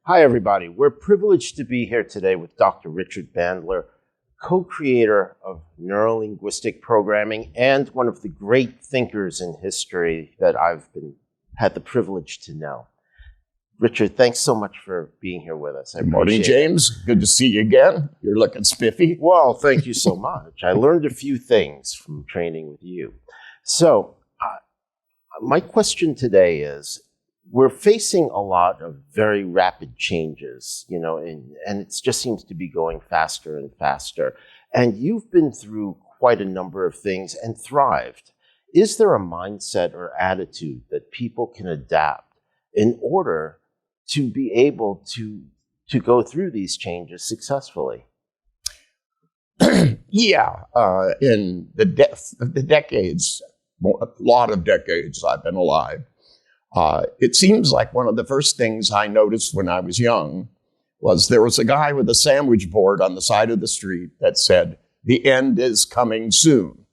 Hi, everybody. We're privileged to be here today with Dr. Richard Bandler, co-creator of neurolinguistic programming and one of the great thinkers in history that I've had the privilege to know. Richard, thanks so much for being here with us. Good morning, James. Good to see you again. You're looking spiffy. Well, thank you so much. I learned a few things from training with you. So, my question today is, we're facing a lot of very rapid changes, and it just seems to be going faster and faster. And you've been through quite a number of things and thrived. Is there a mindset or attitude that people can adapt in order to be able to go through these changes successfully? Yeah. In the decades, a lot of decades I've been alive, it seems like one of the first things I noticed when I was young was there was a guy with a sandwich board on the side of the street that said, "The end is coming soon."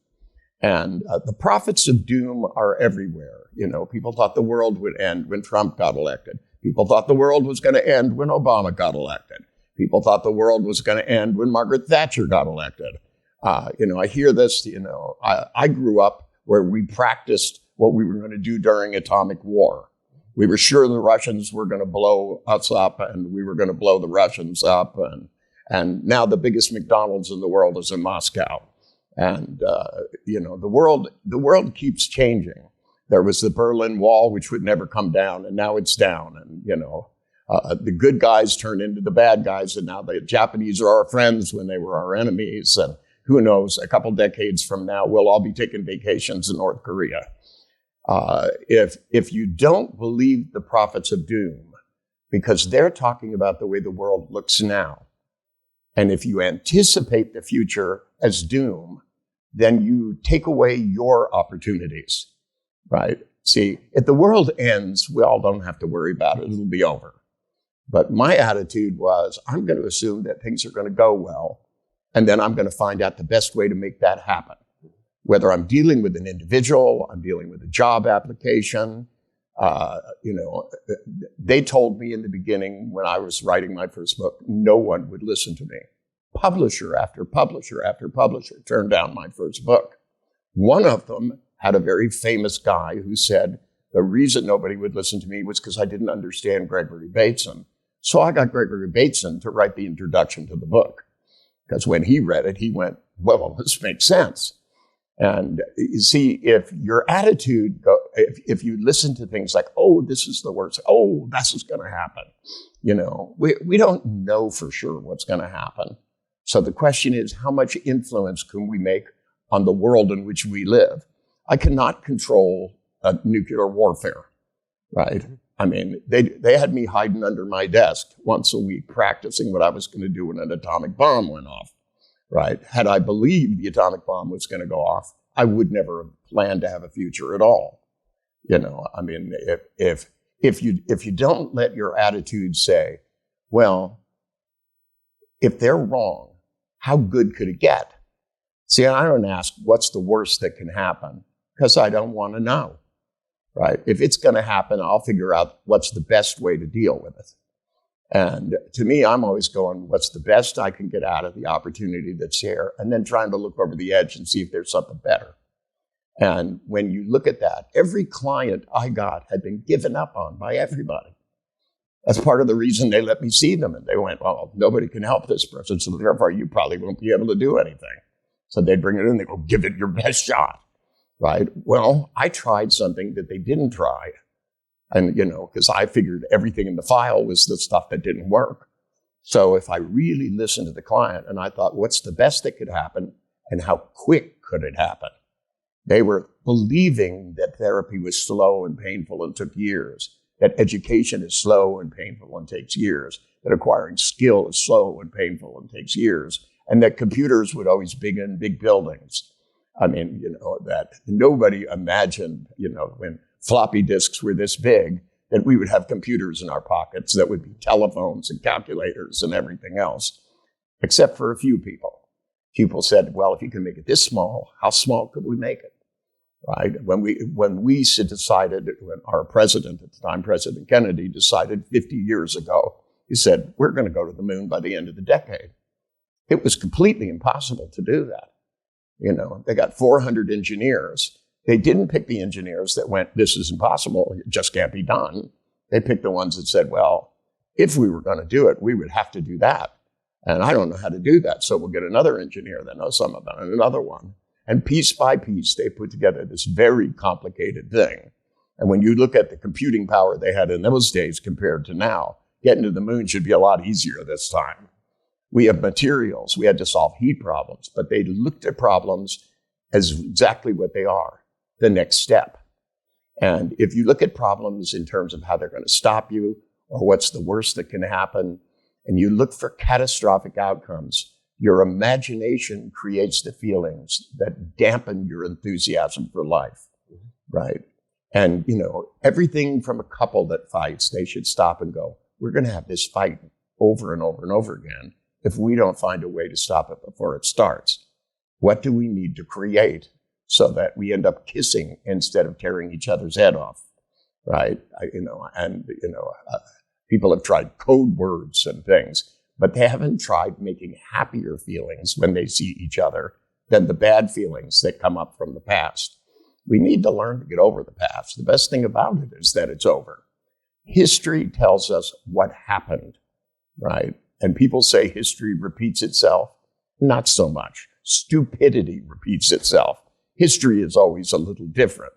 And the prophets of doom are everywhere. People thought the world would end when Trump got elected. People thought the world was going to end when Obama got elected. People thought the world was going to end when Margaret Thatcher got elected. I hear this, I grew up where we practiced what we were going to do during atomic war. We were sure the Russians were going to blow us up and we were going to blow the Russians up. And now the biggest McDonald's in the world is in Moscow. And, the world keeps changing. There was the Berlin Wall, which would never come down, and now it's down. And, the good guys turn into the bad guys, and now the Japanese are our friends when they were our enemies. And who knows, a couple decades from now, we'll all be taking vacations in North Korea. If you don't believe the prophets of doom, because they're talking about the way the world looks now, and if you anticipate the future as doom, then you take away your opportunities, right? See, if the world ends, we all don't have to worry about it. It'll be over. But my attitude was, I'm going to assume that things are going to go well, and then I'm going to find out the best way to make that happen. Whether I'm dealing with an individual, I'm dealing with a job application. They told me in the beginning when I was writing my first book, no one would listen to me. Publisher after publisher after publisher turned down my first book. One of them had a very famous guy who said the reason nobody would listen to me was because I didn't understand Gregory Bateson. So I got Gregory Bateson to write the introduction to the book. Because when he read it, he went, well, this makes sense. And you see, if your attitude, if you listen to things like, oh, this is the worst, oh, this is going to happen, we don't know for sure what's going to happen. So the question is, how much influence can we make on the world in which we live? I cannot control nuclear warfare, right? I mean, they had me hiding under my desk once a week practicing what I was going to do when an atomic bomb went off. Right? Had I believed the atomic bomb was going to go off, I would never have planned to have a future at all. I mean, if you don't let your attitude say, well, if they're wrong, how good could it get? See, I don't ask what's the worst that can happen because I don't want to know. Right? If it's going to happen, I'll figure out what's the best way to deal with it. And to me, I'm always going, what's the best I can get out of the opportunity that's here? And then trying to look over the edge and see if there's something better. And when you look at that, every client I got had been given up on by everybody. That's part of the reason they let me see them. And they went, well, nobody can help this person, so therefore you probably won't be able to do anything. So they'd bring it in, they go, give it your best shot, right? Well, I tried something that they didn't try. And, because I figured everything in the file was the stuff that didn't work. So if I really listened to the client and I thought, what's the best that could happen and how quick could it happen? They were believing that therapy was slow and painful and took years, that education is slow and painful and takes years, that acquiring skill is slow and painful and takes years, and that computers would always be in big buildings. I mean, that nobody imagined, when floppy disks were this big, that we would have computers in our pockets that would be telephones and calculators and everything else, except for a few people. People said, well, if you can make it this small, how small could we make it? Right? When we decided, when our president at the time, President Kennedy, decided 50 years ago He said, we're going to go to the moon by the end of the decade. It was completely impossible to do that. They got 400 engineers. They didn't pick the engineers that went, this is impossible, it just can't be done. They picked the ones that said, well, if we were going to do it, we would have to do that. And I don't know how to do that. So we'll get another engineer that knows some of it and another one. And piece by piece, they put together this very complicated thing. And when you look at the computing power they had in those days compared to now, getting to the moon should be a lot easier this time. We have materials. We had to solve heat problems, but they looked at problems as exactly what they are, the next step. And if you look at problems in terms of how they're going to stop you or what's the worst that can happen, and you look for catastrophic outcomes, your imagination creates the feelings that dampen your enthusiasm for life, right? And, everything from a couple that fights, they should stop and go, we're going to have this fight over and over and over again if we don't find a way to stop it before it starts. What do we need to create so that we end up kissing instead of tearing each other's head off, right? People have tried code words and things, but they haven't tried making happier feelings when they see each other than the bad feelings that come up from the past. We need to learn to get over the past. The best thing about it is that it's over. History tells us what happened, right? And people say history repeats itself. Not so much. Stupidity repeats itself. History is always a little different.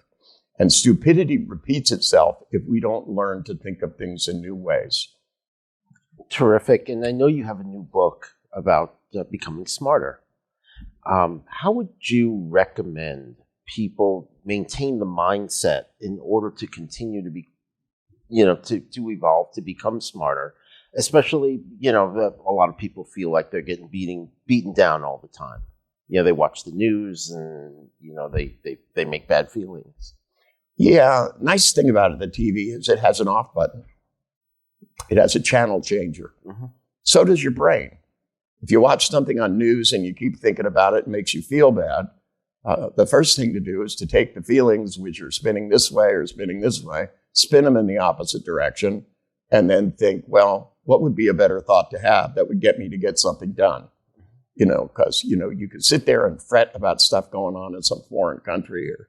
And stupidity repeats itself if we don't learn to think of things in new ways. Terrific. And I know you have a new book about becoming smarter. How would you recommend people maintain the mindset in order to continue to be, to evolve, to become smarter? Especially, a lot of people feel like they're getting beaten down all the time. They watch the news and, they make bad feelings. Yeah, nice thing about it, the TV, is it has an off button. It has a channel changer. Mm-hmm. So does your brain. If you watch something on news and you keep thinking about it, it makes you feel bad. The first thing to do is to take the feelings which are spinning this way or spinning this way, spin them in the opposite direction, and then think, well, what would be a better thought to have that would get me to get something done? Because, you could sit there and fret about stuff going on in some foreign country, or,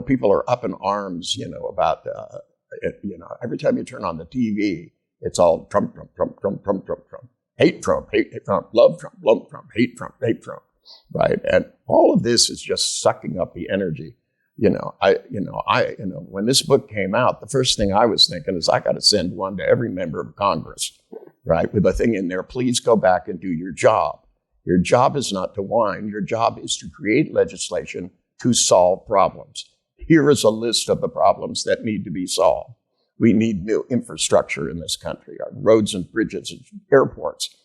people are up in arms, about, every time you turn on the TV, it's all Trump, Trump, Trump, Trump, Trump, Trump, Trump, hate Trump, love Trump, hate Trump, right? And all of this is just sucking up the energy. When this book came out, the first thing I was thinking is I got to send one to every member of Congress, right? With a thing in there, please go back and do your job. Your job is not to whine. Your job is to create legislation to solve problems. Here is a list of the problems that need to be solved. We need new infrastructure in this country, our roads and bridges and airports.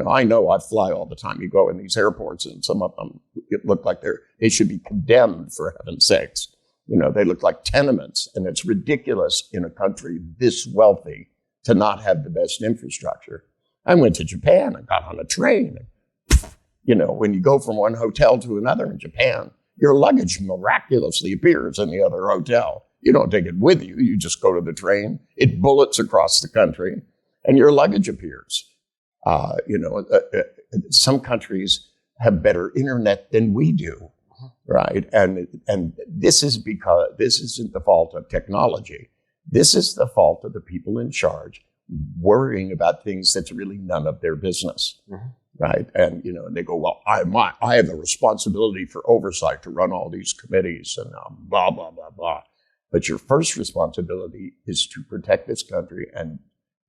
I know I fly all the time. You go in these airports and some of them look like they should be condemned, for heaven's sakes. They look like tenements, and it's ridiculous in a country this wealthy to not have the best infrastructure. I went to Japan and got on a train. When you go from one hotel to another in Japan, your luggage miraculously appears in the other hotel. You don't take it with you. You just go to the train. It bullets across the country, and your luggage appears. Some countries have better internet than we do, right? And this is because this isn't the fault of technology. This is the fault of the people in charge worrying about things that's really none of their business, right? And and they go, well, I have the responsibility for oversight to run all these committees and blah blah blah blah. But your first responsibility is to protect this country and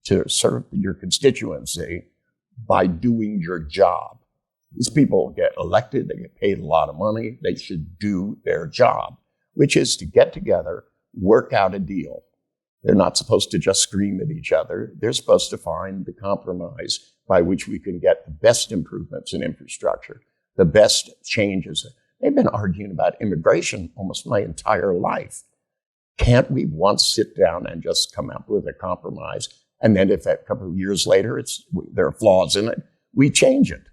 to serve your constituency by doing your job. These people get elected, they get paid a lot of money, they should do their job, which is to get together, work out a deal. They're not supposed to just scream at each other. They're supposed to find the compromise by which we can get the best improvements in infrastructure, the best changes. They've been arguing about immigration almost my entire life. Can't we once sit down and just come up with a compromise? And then if a couple of years later there are flaws in it, we change it.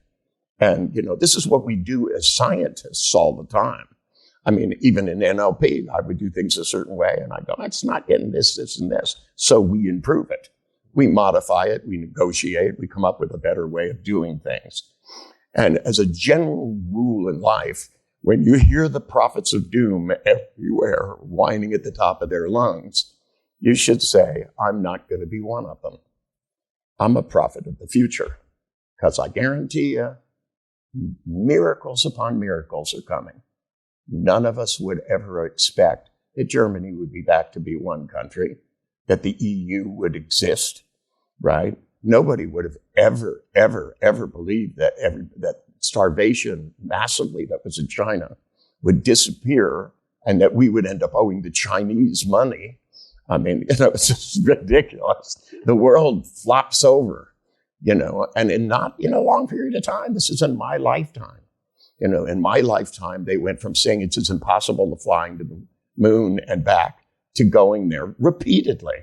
And, this is what we do as scientists all the time. I mean, even in NLP, I would do things a certain way, and I go, it's not getting this, this, and this. So we improve it, We modify it, we negotiate, we come up with a better way of doing things. And as a general rule in life, when you hear the prophets of doom everywhere whining at the top of their lungs, you should say, I'm not going to be one of them. I'm a prophet of the future, because I guarantee you, miracles upon miracles are coming. None of us would ever expect that Germany would be back to be one country, that the EU would exist, right? Nobody would have ever believed that that starvation massively that was in China would disappear and that we would end up owing the Chinese money. I mean, it's just ridiculous. The world flops over, and in not in a long period of time. This is in my lifetime. In my lifetime, they went from saying it's impossible to flying to the moon and back to going there repeatedly.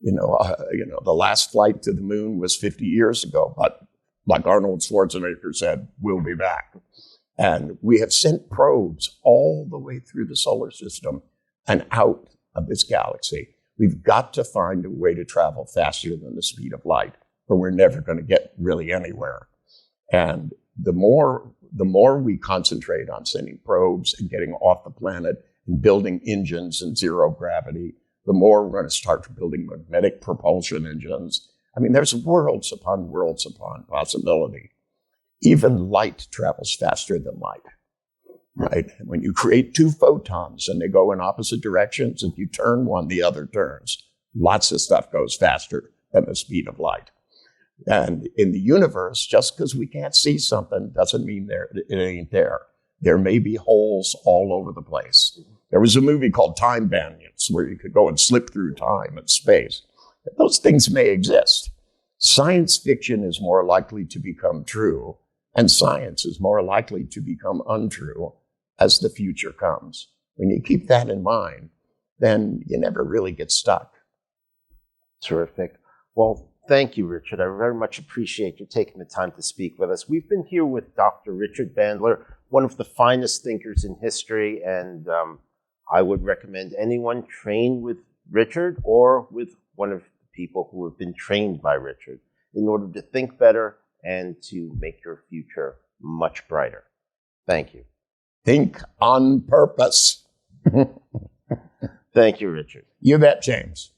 The last flight to the moon was 50 years ago, but like Arnold Schwarzenegger said, we'll be back. And we have sent probes all the way through the solar system and out of this galaxy. We've got to find a way to travel faster than the speed of light, or we're never going to get really anywhere. And the more we concentrate on sending probes and getting off the planet and building engines in zero gravity, the more we're going to start building magnetic propulsion engines. I mean, there's worlds upon possibility. Even light travels faster than light, right? When you create two photons and they go in opposite directions, if you turn one, the other turns. Lots of stuff goes faster than the speed of light. And in the universe, just because we can't see something doesn't mean it ain't there. There may be holes all over the place. There was a movie called Time Bandits where you could go and slip through time and space. Those things may exist. Science fiction is more likely to become true, and science is more likely to become untrue as the future comes. When you keep that in mind, then you never really get stuck. Terrific. Well, thank you, Richard. I very much appreciate you taking the time to speak with us. We've been here with Dr. Richard Bandler, one of the finest thinkers in history, and I would recommend anyone train with Richard or with one of the people who have been trained by Richard in order to think better and to make your future much brighter. Thank you. Think on purpose. Thank you, Richard. You bet, James.